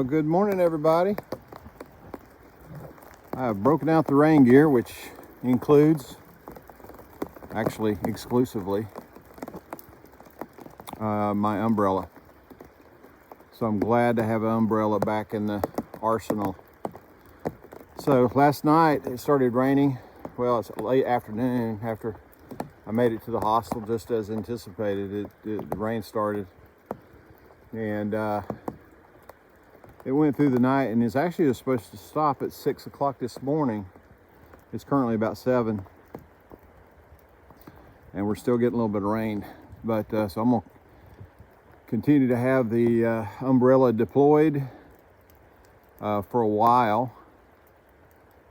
Well, good morning, everybody. I have broken out the rain gear, which includes, actually exclusively, my umbrella. So I'm glad to have an umbrella back in the arsenal. So last night it started raining. Well, it's late afternoon after I made it to the hostel, just as anticipated. The rain started, and it went through the night, and it's actually supposed to stop at 6 o'clock this morning. It's currently about 7, and we're still getting a little bit of rain. But so I'm gonna continue to have the umbrella deployed for a while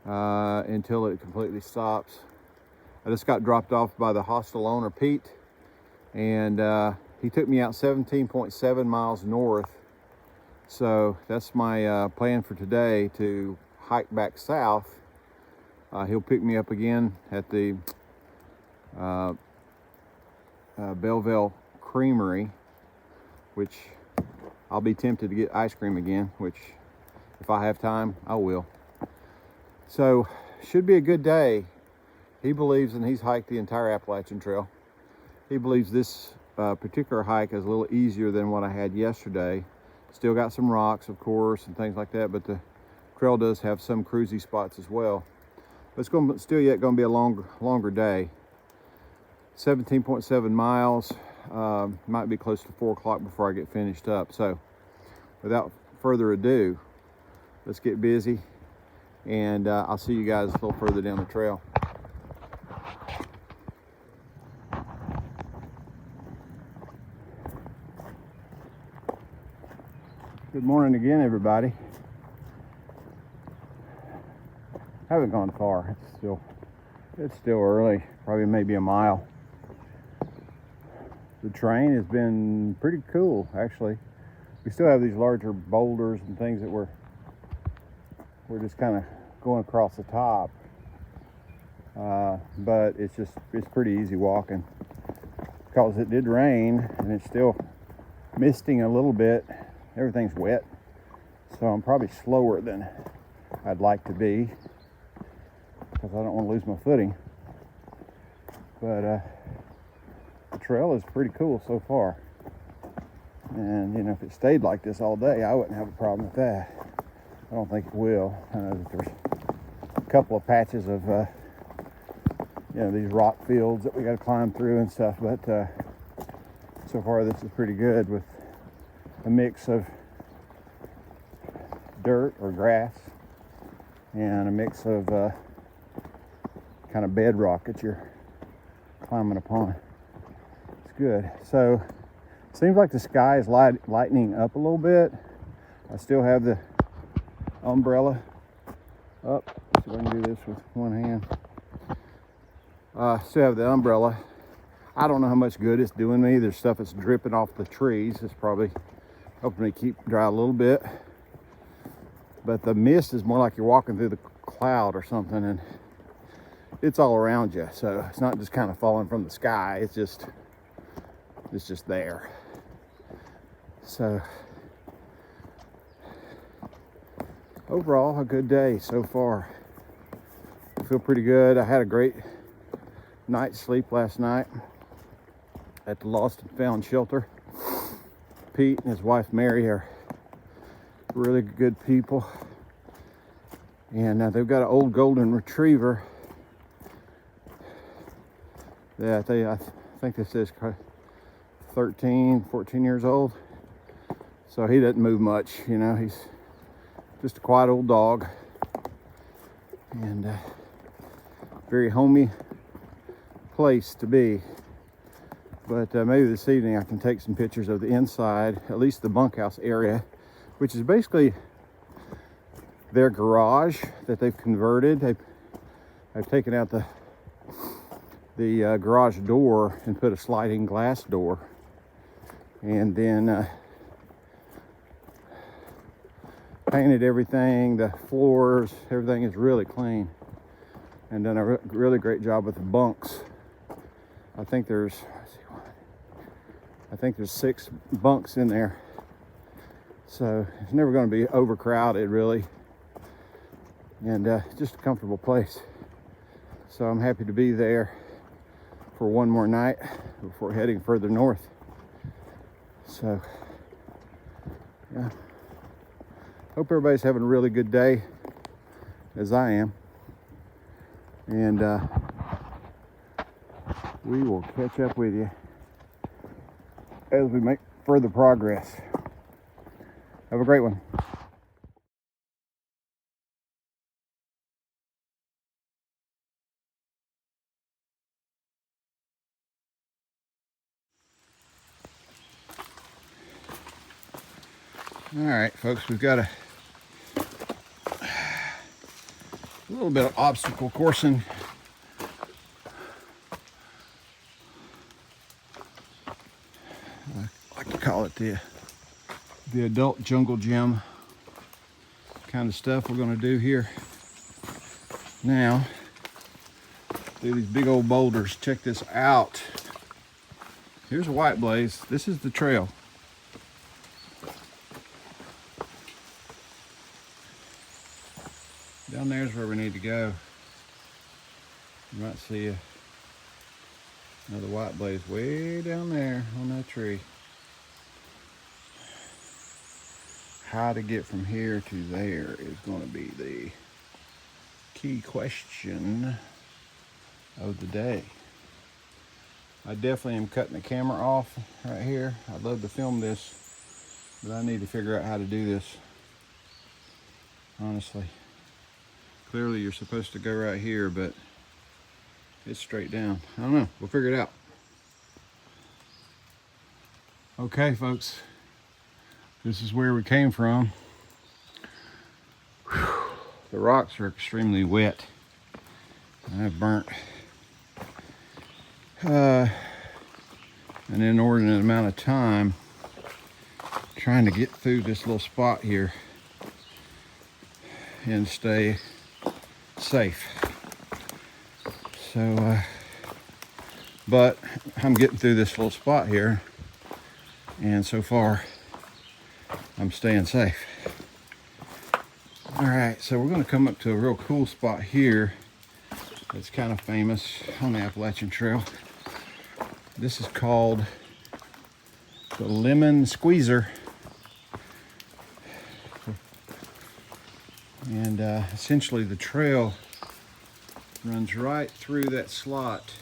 until it completely stops. I just got dropped off by the hostel owner, Pete, and he took me out 17.7 miles north. So that's my plan for today, to hike back south. He'll pick me up again at the Belleville Creamery, which I'll be tempted to get ice cream again, which if I have time, I will. So should be a good day. He believes, and he's hiked the entire Appalachian Trail. He believes this particular hike is a little easier than what I had yesterday. Still got some rocks, of course, and things like that, but the trail does have some cruisy spots as well. But it's still yet going to be a longer day. 17.7 miles, might be close to 4 o'clock before I get finished up. So without further ado, let's get busy, and I'll see you guys a little further down the trail. Good morning again, everybody. Haven't gone far. It's still early, probably maybe a mile. The terrain has been pretty cool, actually. We still have these larger boulders and things that we're just kind of going across the top. But it's pretty easy walking, because it did rain and it's still misting a little bit. Everything's wet, so I'm probably slower than I'd like to be, because I don't want to lose my footing. But the trail is pretty cool so far, and you know, if it stayed like this all day, I wouldn't have a problem with that. I don't think it will. I know that there's a couple of patches of these rock fields that we got to climb through and stuff, but so far this is pretty good, with a mix of dirt or grass and a mix of kind of bedrock that you're climbing upon. It's good. So it seems like the sky is lightening up a little bit. I still have the umbrella up. See if I can do this with one hand. Still have the umbrella. I don't know how much good it's doing me. There's stuff that's dripping off the trees. It's probably helping me keep dry a little bit. But the mist is more like you're walking through the cloud or something, and it's all around you. So it's not just kind of falling from the sky. It's just there. So overall, a good day so far. I feel pretty good. I had a great night's sleep last night at the Lost and Found shelter. Pete and his wife Mary are really good people, and they've got an old golden retriever that I think this is 13, 14 years old. So he doesn't move much, you know. He's just a quiet old dog, and very homey place to be. But maybe this evening I can take some pictures of the inside, at least the bunkhouse area, which is basically their garage that they've converted. They've taken out the garage door and put a sliding glass door, and then painted everything. The floors, everything is really clean, and done a really great job with the bunks. I think there's 6 bunks in there, So it's never going to be overcrowded really, and just a comfortable place. So I'm happy to be there for one more night before heading further north. So yeah, hope everybody's having a really good day as I am, and we will catch up with you as we make further progress. Have a great one. All right, folks, we've got a little bit of obstacle coursing. I like to call it the adult jungle gym kind of stuff we're going to do here now. Do these big old boulders. Check this out. Here's a white blaze. This is the trail. Down there's where we need to go. You might see another white blaze way down there on that tree. How to get from here to there is going to be the key question of the day. I definitely am cutting the camera off right here. I'd love to film this, but I need to figure out how to do this. Honestly. Clearly you're supposed to go right here, but it's straight down. I don't know. We'll figure it out. Okay, folks. This is where we came from. Whew. The rocks are extremely wet. I've burnt an inordinate amount of time trying to get through this little spot here and stay safe. So, but I'm getting through this little spot here, and so far I'm staying safe. All right, so we're going to come up to a real cool spot here. It's kind of famous on the Appalachian Trail. This is called the Lemon Squeezer. And essentially the trail runs right through that slot.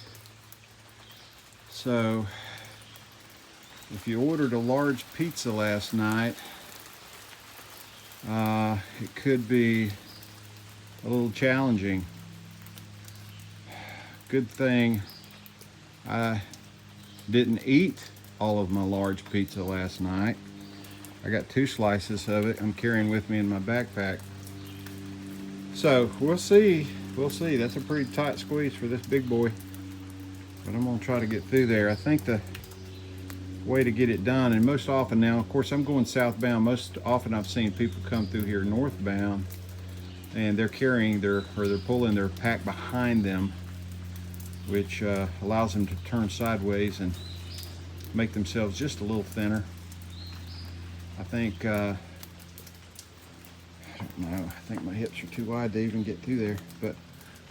So if you ordered a large pizza last night, it could be a little challenging. Good thing I didn't eat all of my large pizza last night. I got 2 slices of it I'm carrying with me in my backpack. So we'll see. That's a pretty tight squeeze for this big boy, but I'm gonna try to get through there. I think the way to get it done, and most often now, of course I'm going southbound, most often I've seen people come through here northbound and they're carrying they're pulling their pack behind them, which allows them to turn sideways and make themselves just a little thinner. I think I don't know, I think my hips are too wide to even get through there, but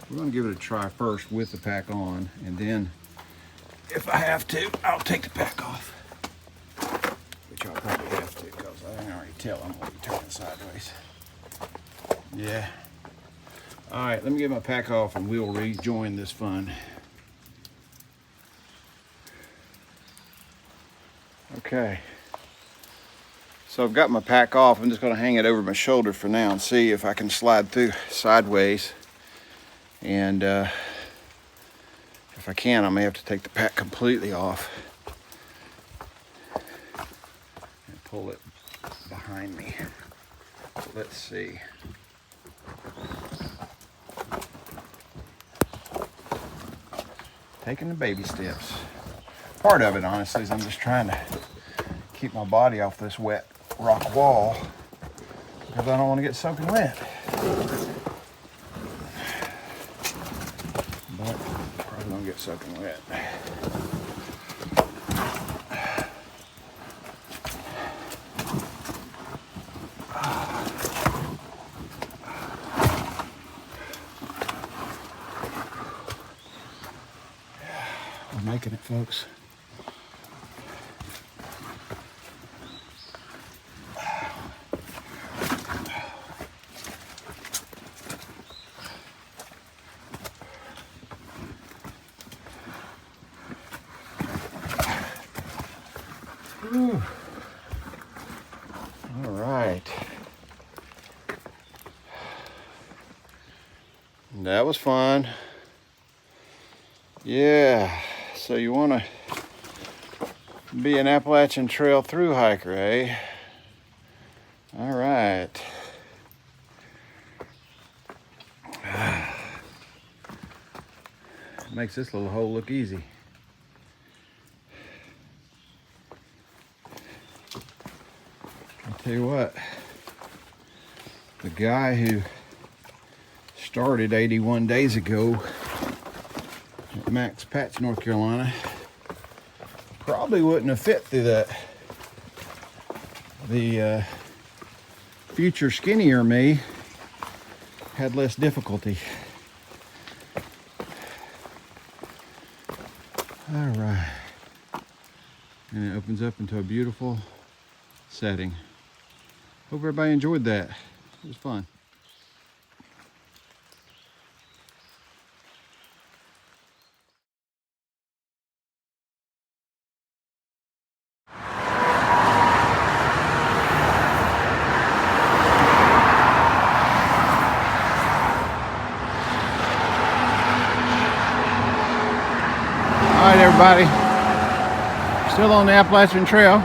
we're going to give it a try first with the pack on, and then if I have to, I'll take the pack off, which I'll probably have to because I can already tell I'm going to be turning sideways. Yeah. All right, let me get my pack off and we'll rejoin this fun. Okay. So I've got my pack off. I'm just going to hang it over my shoulder for now and see if I can slide through sideways. And if I can, I may have to take the pack completely off and pull it behind me. So let's see. Taking the baby steps. Part of it, honestly, is I'm just trying to keep my body off this wet rock wall because I don't want to get soaking wet. But probably gonna get soaking wet. We're making it, folks. Whew. All right. That was fun. Yeah, so you want to be an Appalachian Trail through hiker, eh? All right. Makes this little hole look easy. I'll tell you what, the guy who started 81 days ago at Max Patch, North Carolina, probably wouldn't have fit through that. The future skinnier me had less difficulty. All right, and it opens up into a beautiful setting. Hope everybody enjoyed that. It was fun. All right, everybody, still on the Appalachian Trail.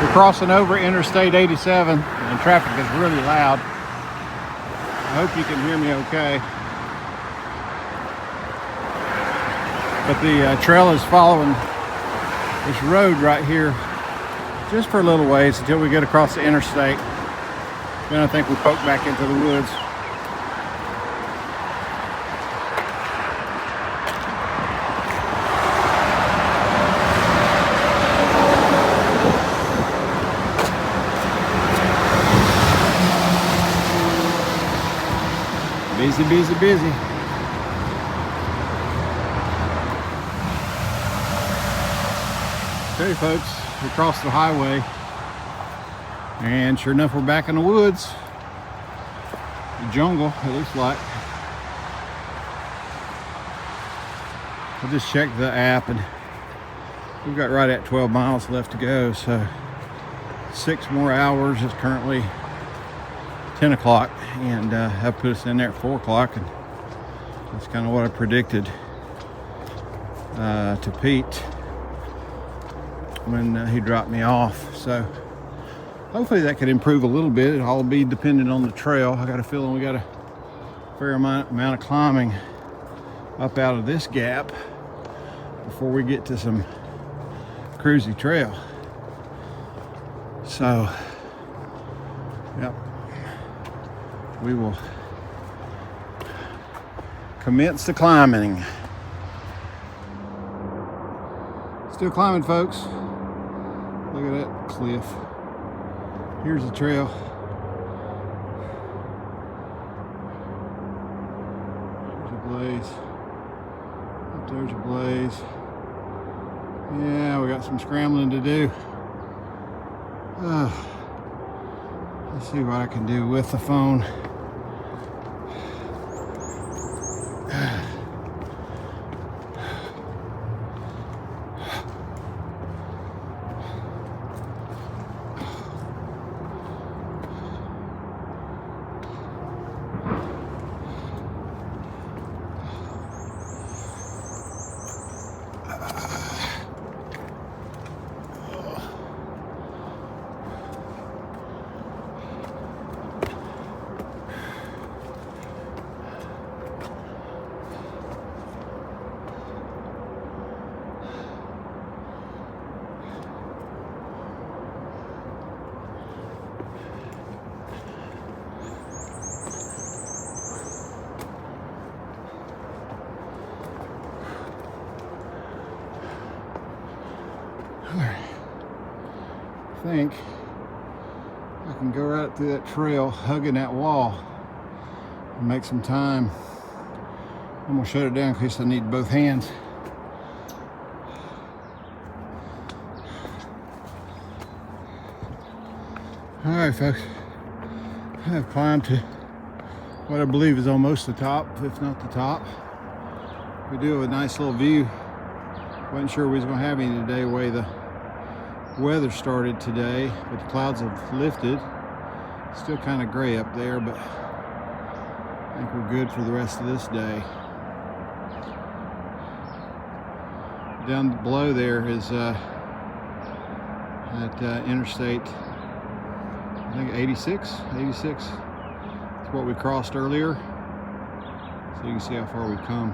We're crossing over Interstate 87 and traffic is really loud. I hope you can hear me okay. But the trail is following this road right here just for a little ways until we get across the interstate. Then I think we poke back into the woods. Busy, busy, busy. Okay, folks, we crossed the highway, and sure enough, we're back in the woods. The jungle, it looks like. I just checked the app, and we've got right at 12 miles left to go, so 6 more hours. Is currently 10 o'clock, and that put us in there at 4 o'clock, and that's kind of what I predicted to Pete when he dropped me off. So hopefully that could improve a little bit. It'll all be dependent on the trail. I got a feeling we got a fair amount of climbing up out of this gap before we get to some cruisy trail. So yep, we will commence the climbing. Still climbing, folks. Look at that cliff. Here's the trail. There's a blaze. Up there's a blaze. Yeah, we got some scrambling to do. Let's see what I can do with the phone. I think I can go right through that trail, hugging that wall. make some time. I'm gonna shut it down in case I need both hands. All right, folks. I have climbed to what I believe is almost the top, if not the top. We do have a nice little view. Wasn't sure we was gonna have any today, the way the weather started today, but the clouds have lifted. Still kind of gray up there, but I think we're good for the rest of this day. Down below there is at Interstate, I think 86. It's what we crossed earlier. So you can see how far we've come.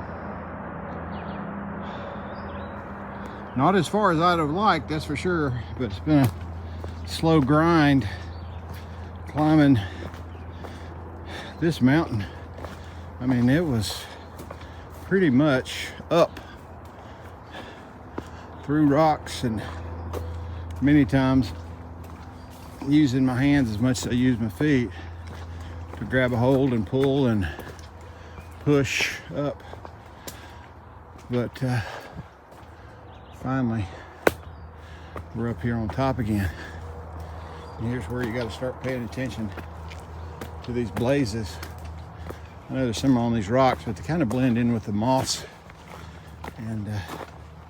Not as far as I'd have liked, that's for sure, but it's been a slow grind climbing this mountain. I mean, it was pretty much up through rocks, and many times using my hands as much as I use my feet to grab a hold and pull and push up. But finally, we're up here on top again. And here's where you got to start paying attention to these blazes. I know there's some on these rocks, but they kind of blend in with the moss. And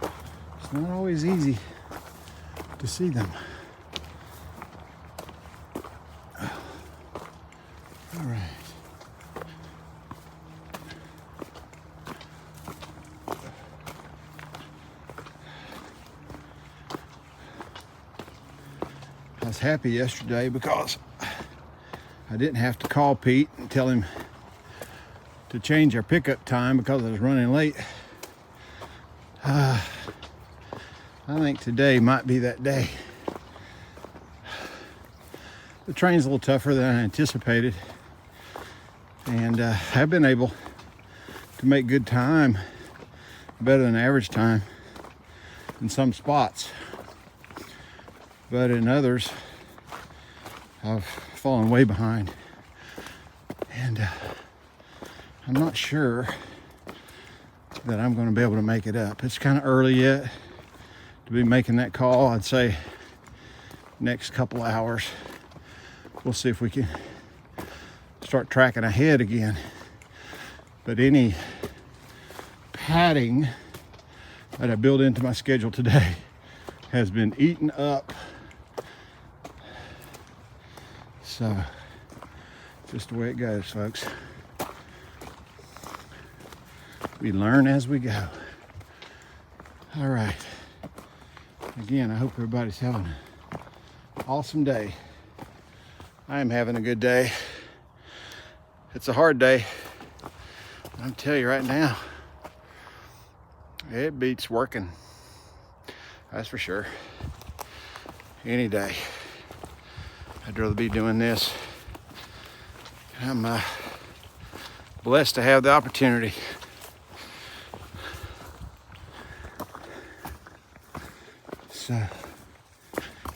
it's not always easy to see them. All right. I was happy yesterday because I didn't have to call Pete and tell him to change our pickup time because I was running late. I think today might be that day. The train's a little tougher than I anticipated, and I've been able to make good time, better than average time in some spots, but in others I've fallen way behind, and I'm not sure that I'm going to be able to make it up. It's kind of early yet to be making that call. I'd say next couple hours we'll see if we can start tracking ahead again. But any padding that I built into my schedule today has been eaten up. So just the way it goes, folks. We learn as we go. All right. Again, I hope everybody's having an awesome day. I am having a good day. It's a hard day. I'll tell you right now, it beats working. That's for sure. Any day. I'd rather be doing this. I'm blessed to have the opportunity. So,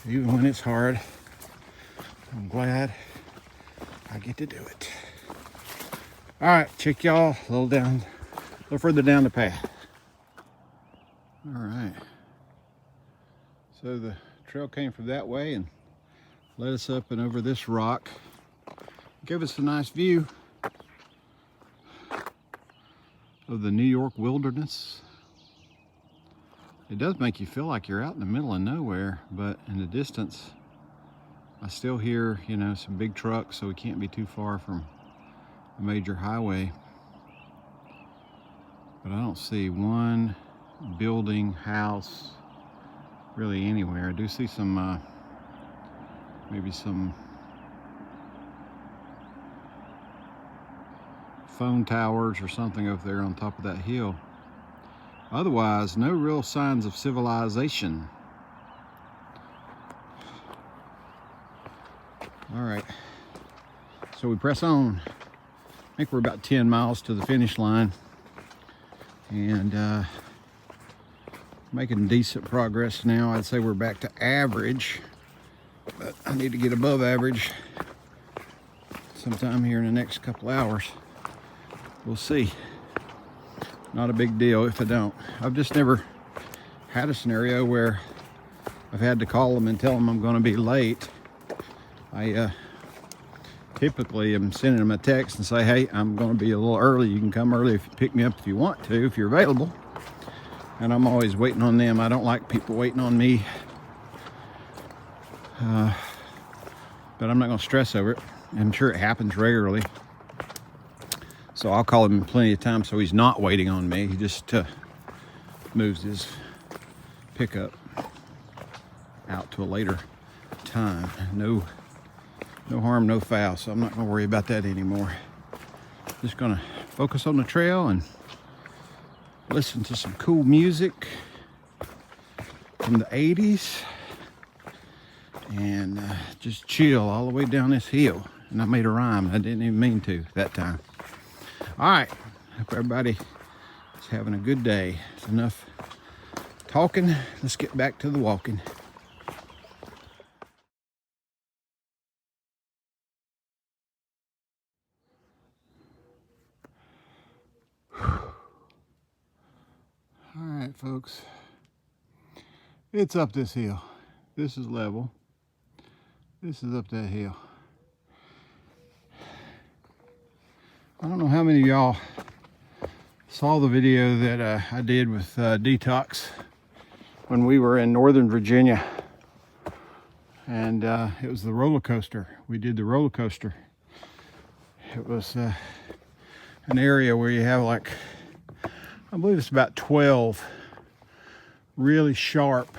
even when it's hard, I'm glad I get to do it. All right, check y'all a little further down the path. All right. So the trail came from that way and led us up and over this rock. Gave us a nice view of the New York wilderness. It does make you feel like you're out in the middle of nowhere, but in the distance, I still hear, some big trucks, so we can't be too far from a major highway. But I don't see one building, house, really anywhere. I do see some, maybe some phone towers or something over there on top of that hill. Otherwise, no real signs of civilization. All right, so we press on. I think we're about 10 miles to the finish line, and making decent progress now. I'd say we're back to average, but I need to get above average sometime here in the next couple hours. we'll see. Not a big deal if I don't. I've just never had a scenario where I've had to call them and tell them I'm going to be late. I typically am sending them a text and say, hey, I'm going to be a little early. You can come early if you pick me up if you want to, if you're available. And I'm always waiting on them. I don't like people waiting on me. But I'm not going to stress over it. I'm sure it happens regularly. So I'll call him plenty of times so he's not waiting on me. He just moves his pickup out to a later time. No harm, no foul. So I'm not going to worry about that anymore. Just going to focus on the trail and listen to some cool music from the 80s and just chill all the way down this hill. And I made a rhyme. I didn't even mean to that time. All right. Hope everybody is having a good day. It's enough talking. Let's get back to the walking. All right, folks. It's up this hill. This is level. This is up that hill. I don't know how many of y'all saw the video that I did with Detox when we were in Northern Virginia. And it was the roller coaster. We did the roller coaster. It was an area where you have like, I believe it's about 12 really sharp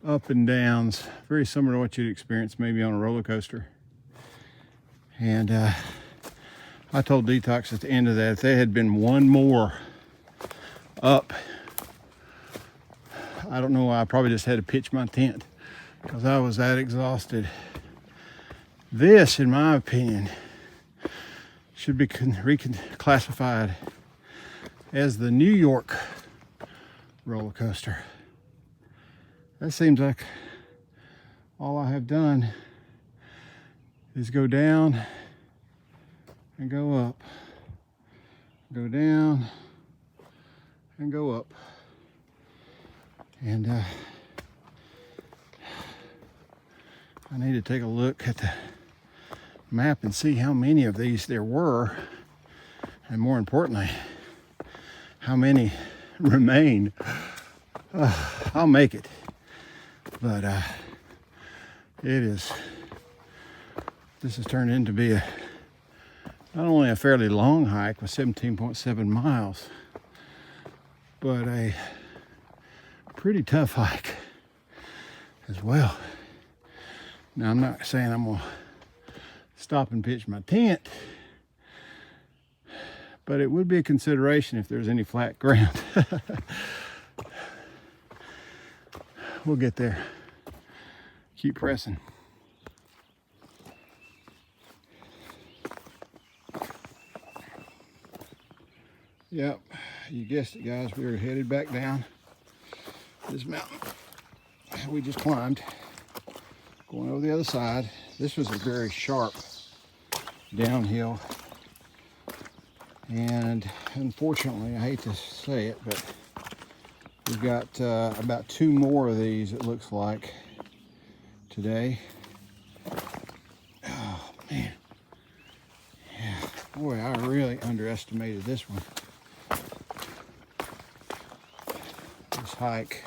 up and downs, very similar to what you'd experience maybe on a roller coaster. And I told Detox at the end of that, if there had been one more up, I don't know why, I probably just had to pitch my tent because I was that exhausted. This, in my opinion, should be reclassified as the New York roller coaster. That seems like all I have done is go down and go up, go down and go up. And I need to take a look at the map and see how many of these there were, and more importantly, how many remain. I'll make it, but this has turned into be not only a fairly long hike with 17.7 miles, but a pretty tough hike as well. Now, I'm not saying I'm gonna stop and pitch my tent, but it would be a consideration if there's any flat ground. We'll get there. Keep pressing. Yep, you guessed it, guys. We were headed back down this mountain we just climbed, going over the other side. This was a very sharp downhill, and unfortunately, I hate to say it, but we've got about 2 more of these, it looks like, today. Oh man, yeah, boy, I really underestimated this one. This hike,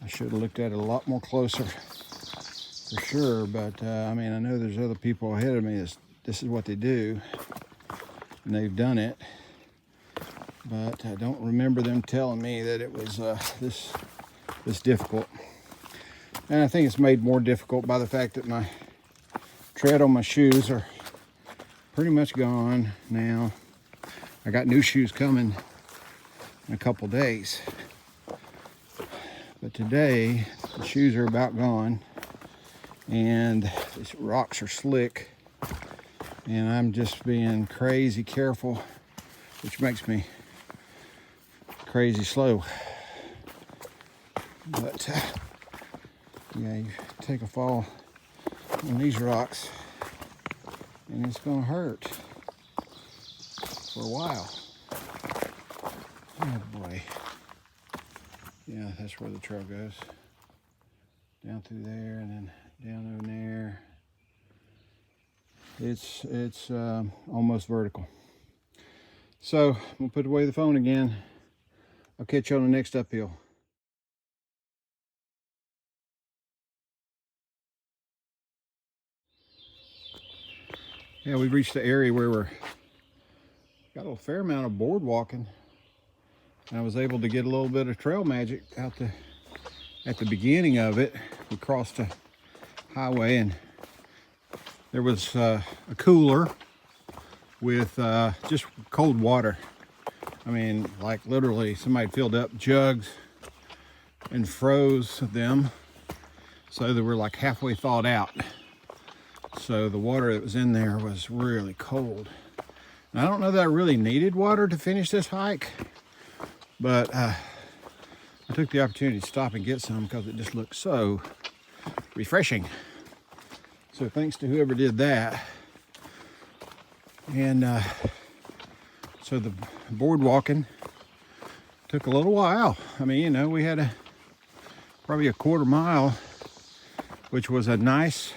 I should have looked at it a lot more closer for sure, but I mean, I know there's other people ahead of me. This is what they do, and they've done it, but I don't remember them telling me that it was this difficult. And I think it's made more difficult by the fact that my tread on my shoes are pretty much gone now. I got new shoes coming in a couple days, but today the shoes are about gone, and these rocks are slick, and I'm just being crazy careful, which makes me crazy slow. But yeah, you take a fall on these rocks and it's gonna hurt. for a while. Oh boy. Yeah, that's where the trail goes. Down through there and then down over there. It's almost vertical. So I'm gonna put away the phone again. I'll catch you on the next uphill. Yeah, we've reached the area where we're got a fair amount of board walking. And I was able to get a little bit of trail magic out at the beginning of it. We crossed a highway and there was a cooler with just cold water. I mean, like literally somebody filled up jugs and froze them so they were like halfway thawed out. So the water that was in there was really cold. And I don't know that I really needed water to finish this hike, but I took the opportunity to stop and get some because it just looked so refreshing. So thanks to whoever did that. And so the board walking took a little while. I mean, you know, we had probably a quarter mile, which was a nice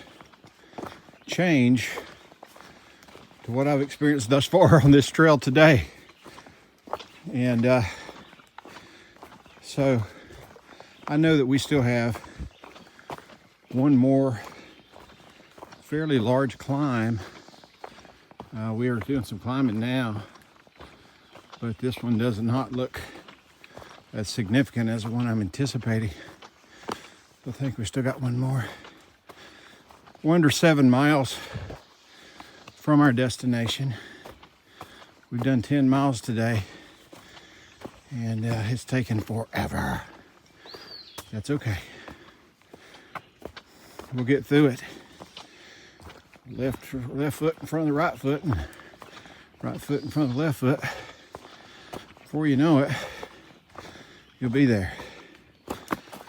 change to what I've experienced thus far on this trail today. And so I know that we still have one more fairly large climb. We are doing some climbing now, but this one does not look as significant as the one I'm anticipating. I think we still got one more. We're under 7 miles from our destination. We've done 10 miles today, and it's taken forever. That's okay. We'll get through it. Left foot in front of the right foot, and right foot in front of the left foot. Before you know it, you'll be there.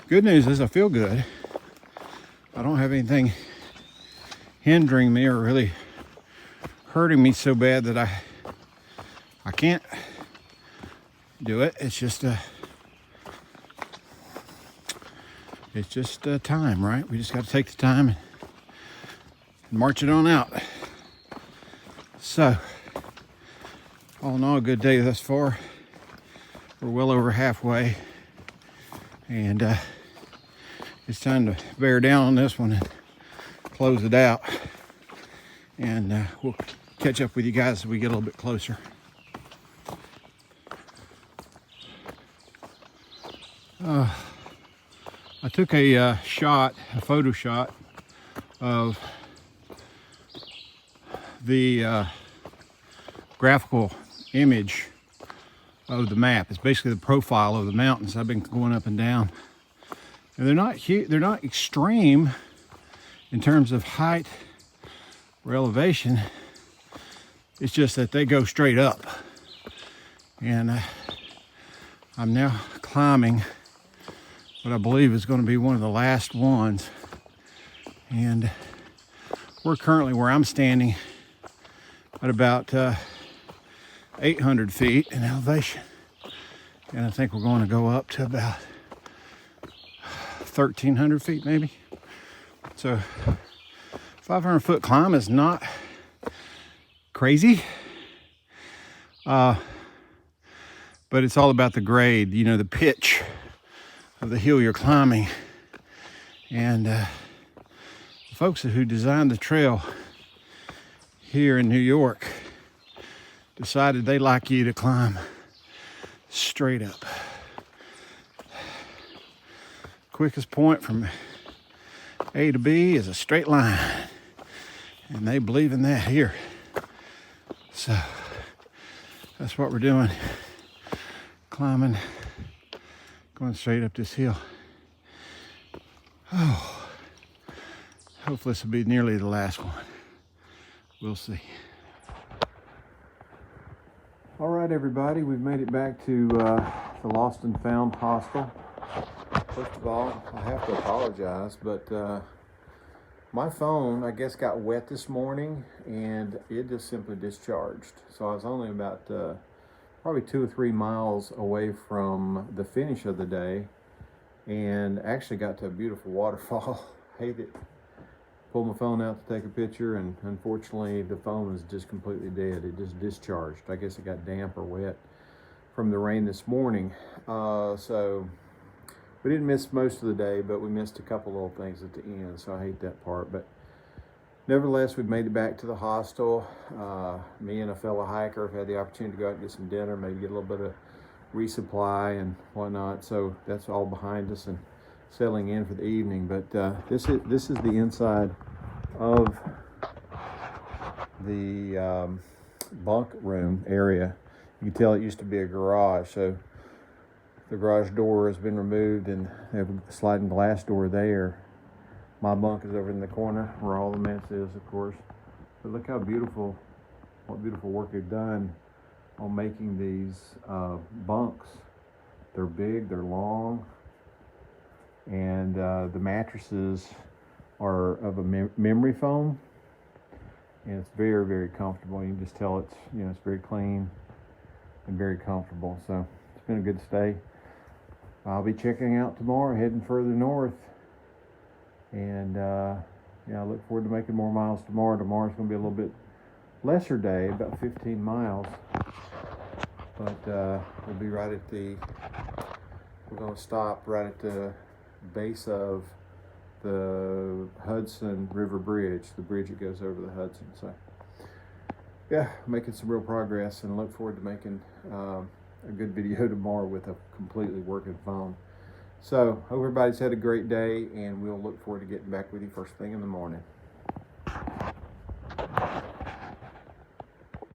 Good news is I feel good. I don't have anything hindering me or really hurting me so bad that I can't do it. It's just time, right? We just got to take the time and march it on out. So, all in all, a good day thus far. We're well over halfway, and it's time to bear down on this one and close it out. And we'll catch up with you guys as we get a little bit closer. I took a photo shot of the graphical image of the map. It's basically the profile of the mountains I've been going up and down. And they're not huge, they're not extreme in terms of height or elevation. It's just that they go straight up. And I'm now climbing what I believe is going to be one of the last ones. And we're currently where I'm standing at about 800 feet in elevation. And I think we're going to go up to about 1,300 feet maybe. So 500 foot climb is not crazy. But it's all about the grade, you know, the pitch of the hill you're climbing. And the folks who designed the trail here in New York decided they'd like you to climb straight up. Quickest point from A to B is a straight line. And they believe in that here. So that's what we're doing. Climbing, going straight up this hill. Oh, hopefully this will be nearly the last one. We'll see. All right, everybody, we've made it back to the Lost and Found hostel. First of all, I have to apologize, but My phone, I guess, got wet this morning and it just simply discharged. So I was only about probably 2 or 3 miles away from the finish of the day and actually got to a beautiful waterfall. Hate it. Pulled my phone out to take a picture and unfortunately the phone was just completely dead. It just discharged. I guess it got damp or wet from the rain this morning. So we didn't miss most of the day, but we missed a couple little things at the end, so I hate that part. But nevertheless, we've made it back to the hostel. Me and a fellow hiker have had the opportunity to go out and get some dinner, maybe get a little bit of resupply and whatnot. So that's all behind us and settling in for the evening. But this is the inside of the bunk room area. You can tell it used to be a garage, so the garage door has been removed and they have a sliding glass door there. My bunk is over in the corner where all the mess is, of course. But look how beautiful, what beautiful work they've done on making these bunks. They're big, they're long, and the mattresses are of a memory foam, and it's very, very comfortable. You can just tell it's, it's very clean and very comfortable. So it's been a good stay. I'll be checking out tomorrow, heading further north, and I look forward to making more miles tomorrow. Tomorrow's going to be a little bit lesser day, about 15 miles, but we'll be right at we're going to stop right at the base of the Hudson River Bridge, the bridge that goes over the Hudson. So yeah, making some real progress, and look forward to making a good video tomorrow with a completely working phone. So hope everybody's had a great day, and we'll look forward to getting back with you first thing in the morning.